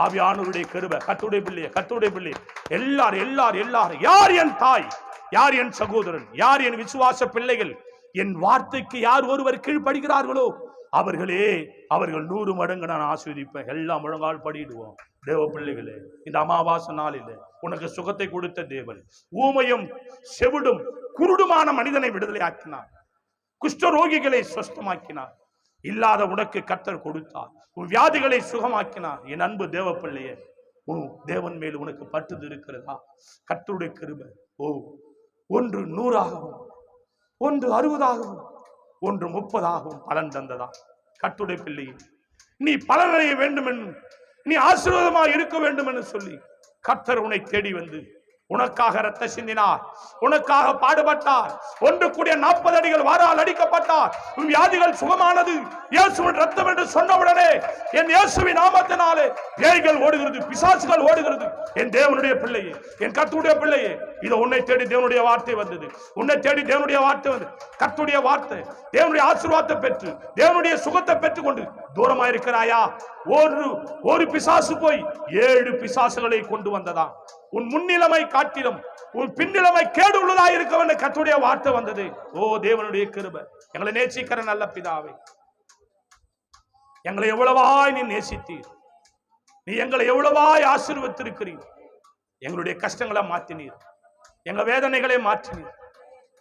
ஆவியானவருடைய கிருபை. கர்த்தருடைய பிள்ளை எல்லார் யார் என் தாய்? யார் என் சகோதரன்? யார் என் விசுவாச பிள்ளைகள்? என் வார்த்தைக்கு யார் ஒருவர் கீழ்ப்படுகிறார்களோ அவர்கள் 100 மடங்கு நான் ஆசீர்வதிப்பேன். எல்லாம் முழங்கால் படிடுவோம். தேவ பிள்ளைகளே, இந்த அமாவாசை நாளில் உனக்கு சுகத்தை கொடுத்த தேவன் ஊமையும் செவிடும் குருடுமான மனிதனை விடுதலை ஆக்கினார். குஷ்டரோகிகளை சுஸ்தமாக்கினார். இல்லாத உனக்கு கர்த்தர் கொடுத்தார். உன் வியாதிகளை சுகமாக்கினார். என் அன்பு தேவ பிள்ளையே, உன் தேவன் மேல் உனக்கு பற்றுது இருக்கிறதா? கர்த்தருடைய கிருபை ஒன்று 100ஆகவும், ஒன்று 60ஆகவும், ஒன்று 30ஆகவும் பலன் தந்ததா? கர்த்தருடைய பிள்ளையே, நீ பலனடைய வேண்டும் என்று, நீ ஆசீர்வாதமாக இருக்க வேண்டும் என்று சொல்லி கர்த்தர் உன்னை தேடி வந்து உனக்காக இரத்த சிந்தினார், உனக்காக பாடுபட்டார். ஒன்று கூடிய 40 அடிகள் வாரால் அடிக்கப்பட்டார். உன் வியாதிகள் சுகமானது இயேசுவின் ரத்தம் என்று சொன்னவுடனே என் இயேசுவின் நாமத்தினாலே பேய்கள் ஓடுகிறது, பிசாசுகள் ஓடுகிறது. என் தேவனுடைய பிள்ளையே, என் கர்த்தருடைய பிள்ளையே, இது உன்னை தேடி தேவனுடைய வார்த்தை வந்தது. உன்னை தேடி தேவனுடைய வார்த்தை வந்தது. கர்த்தருடைய வார்த்தை, தேவனுடைய ஆசீர்வாதத்தை பெற்று தேவனுடைய சுகத்தை பெற்றுக் கொண்டு தூரமா இருக்கிறாயா? ஒரு பிசாசு போய் 7 பிசாசுகளை கொண்டு வந்ததா? உன் முன்னிலைமை காட்டிலும் உன் பின்னிலைமை கேடு உள்ளதாக இருக்க கர்த்தருடைய வார்த்தை வந்தது. ஓ தேவனுடைய கிருபை. எங்களை நேசிக்கிற நல்ல பிதாவே, எங்களை எவ்வளவாய் நீ நேசித்தீர். நீ எங்களை எவ்வளவாய் ஆசீர்வதித்திருக்கிறீர். எங்களுடைய கஷ்டங்களை மாற்றினீர், எங்க வேதனைகளை மாற்றினீர்.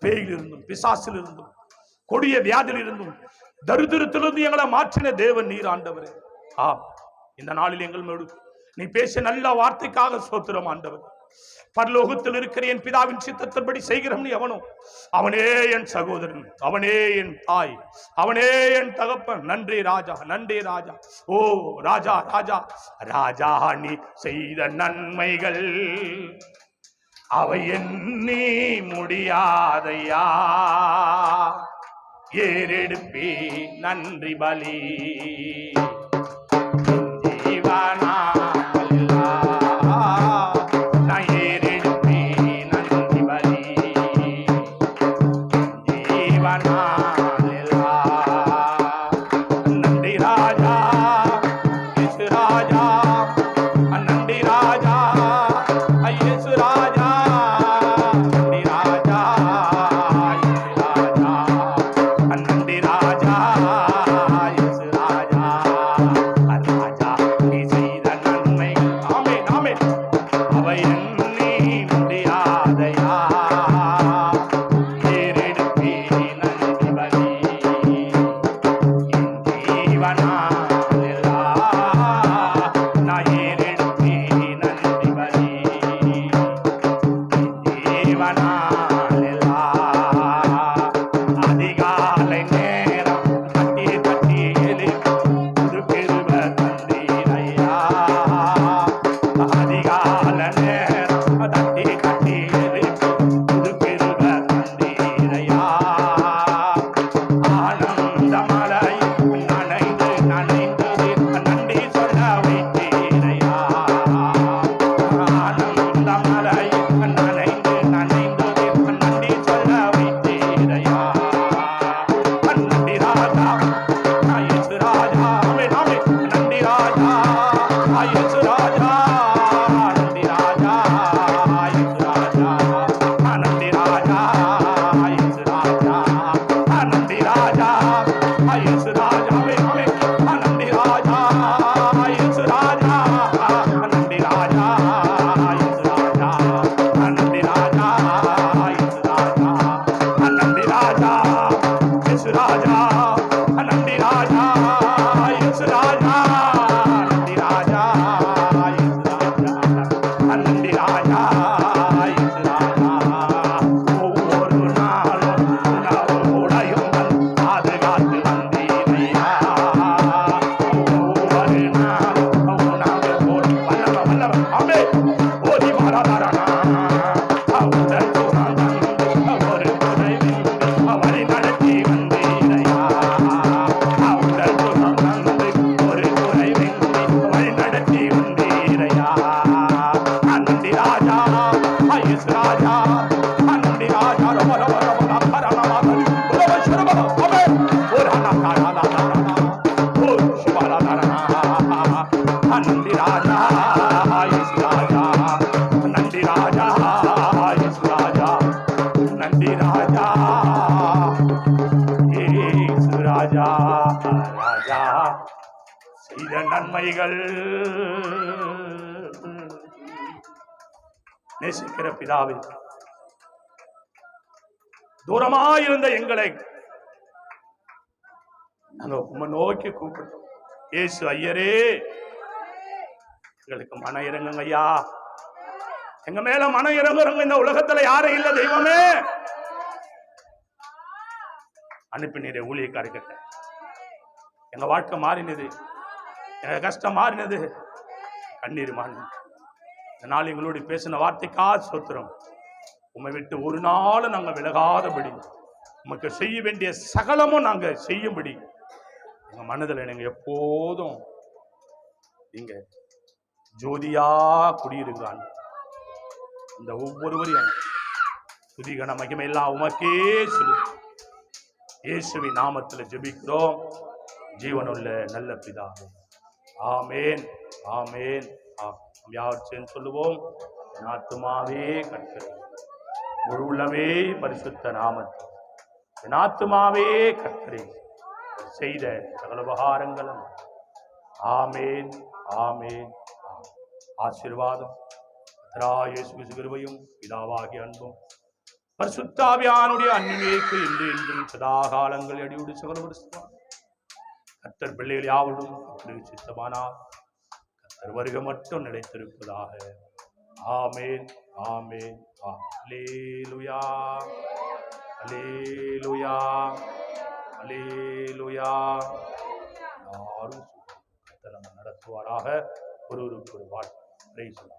பேயிலிருந்தும் பிசாசிலிருந்தும் கொடிய வியாதியிலிருந்தும் தரித்திரத்திலிருந்து எங்களை மாற்றின தேவன் நீர் ஆண்டவரே. இந்த நாளில் எங்கள் மேடு நீ பேச நல்ல வார்த்தைக்காக ஸ்தோத்திரம் ஆண்டவர். பரலோகத்தில் இருக்கிற என் பிதாவின் சித்தத்தின்படி செய்கிறவன் எவனோ அவனே என் சகோதரன், அவனே என் தாய், அவனே என் தகப்பன். நன்றி ராஜா, நன்றி ராஜா. ஓ ராஜா, ராஜா, ராஜா, நீ செய்த நன்மைகள் அவை எண்ணி முடியாதையா. ஏறெடுப்பே நன்றி பலி. ஜீவனா நன்மைகள் நேசிக்கிற பிதாவே, தூரமாயிருந்த எங்களை நாங்க உம்மை நோக்கி கூப்பிட்டோம். இயேசு ஐயரே, எங்களுக்கு மன இறங்குங்க ஐயா, எங்க மேல மன இறங்குறவங்க இந்த உலகத்துல யாரும் இல்ல தெய்வமே. அனுப்பினீரே ஊழியக்காரர்கிட்ட, எங்க வாழ்க்கை மாறினது, எங்க கஷ்டம் மாறினது, கண்ணீர் மாறினது. இந்த நாள் எங்களோடு பேசின வார்த்தைக்கா ஸ்தோத்திரம். உம்மை விட்டு ஒரு நாள் நாங்க விலகாதபடி, உமக்கு செய்ய வேண்டிய சகலமும் நாங்க செய்யும்படி எங்க மனதில் நீங்க எப்போதும் நீங்க ஜோதியா குடியிருங்க. இந்த ஒவ்வொருவரையும் துதிகன மகிமை எல்லாம் உமக்கே சொல்லு. இயேசுவின் நாமத்தில் ஜெபிக்கிறோம் ஜீவனுள்ள நல்ல பிதாவே. ஆமேன், ஆமேன். யார் சேர்ந்து சொல்லுவோம். என் ஆத்துமாவே கர்த்தரை, முழு உள்ளமே பரிசுத்த நாமத்தை, என் ஆத்துமாவே கர்த்தரை செய்த சகல உபகாரங்களும். ஆமேன், ஆமேன். ஆசீர்வாதம் இயேசு கிருபையும் பிதாவாகிய அன்பும் பரிசுத்த ஆவியானுடைய அன்னியேக்கு இன்று என்றும் சதா காலங்கள் அடியோடு சகலப்படுத்துவார். கர்த்தர் பிள்ளைகள் யாவரும் சித்தமானார். வருகை மட்டும் நிலைத்திருப்பதாக. ஆமேன், ஆமேன், அல்லேலூயா, அல்லேலூயா, அல்லேலூயா. யாரும் கர்த்தர் நம்மை நடத்துவாராக. ஒருவருக்கு ஒரு வாழ்க்கை. Praise the Lord.